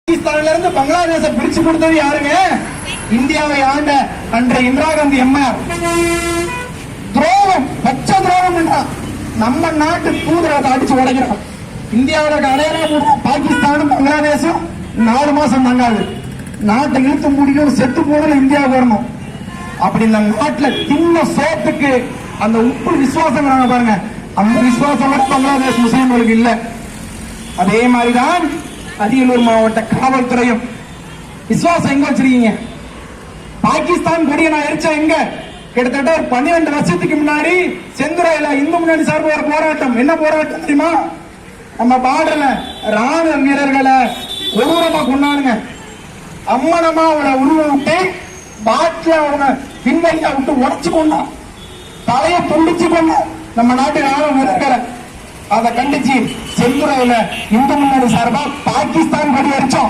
பாகிஸ்தான்ல இருந்து பங்களாதேச பிரிச்சு கொடுத்தது யாருங்க? இந்தியாவை ஆண்ட அன்றைய இந்திரா காந்தி அம்மையார். துரோகம், பச்சை துரோகம் பண்றான். நம்ம நாட்டு தூதரத்தை அடிச்சு உடைக்கிறோம். இந்தியாவோட அடையாளம் பாகிஸ்தானும் பங்களாதேசும் 4 மாசம் தங்காது. நாட்டை இழுத்து முடிக்கணும், செத்து போடணும், இந்தியாவுக்கு வரணும். அப்படி இந்த நாட்டுல தின்ன சோத்துக்கு அந்த உப்பு விசுவாசம் பாருங்க, அந்த விசுவாசம் பங்களாதேஷ் முஸ்லீம்களுக்கு இல்ல. அதே மாதிரிதான் அரியலூர் மாவட்ட காவல்துறையும் விசுவாசம் எங்க வச்சிருக்கீங்க? பாகிஸ்தான் கொடியை நான் எரிச்சா எங்க? கிட்டத்தட்ட ஒரு 12 வருஷத்துக்கு முன்னாடி செந்துறையில இந்து முன்னணி சார்பு ஒரு போராட்டம். என்ன போராட்டம் தெரியுமா? நம்ம பார்டர்ல ராணுவ வீரர்களை கொடூரமா கொண்டாடுங்க. அம்மனமா அவனை உருவம் விட்டு பாட்டில அவனை பின்வழியா விட்டு உடச்சு கொண்டான், தலையை துண்டிச்சு கொண்ட நம்ம நாட்டு ராணுவ வீரர்களை. அதை கண்டிச்சு செந்துறையில இந்து முன்னணி சார்பா பாகிஸ்தான் கொடி எரிச்சோம்.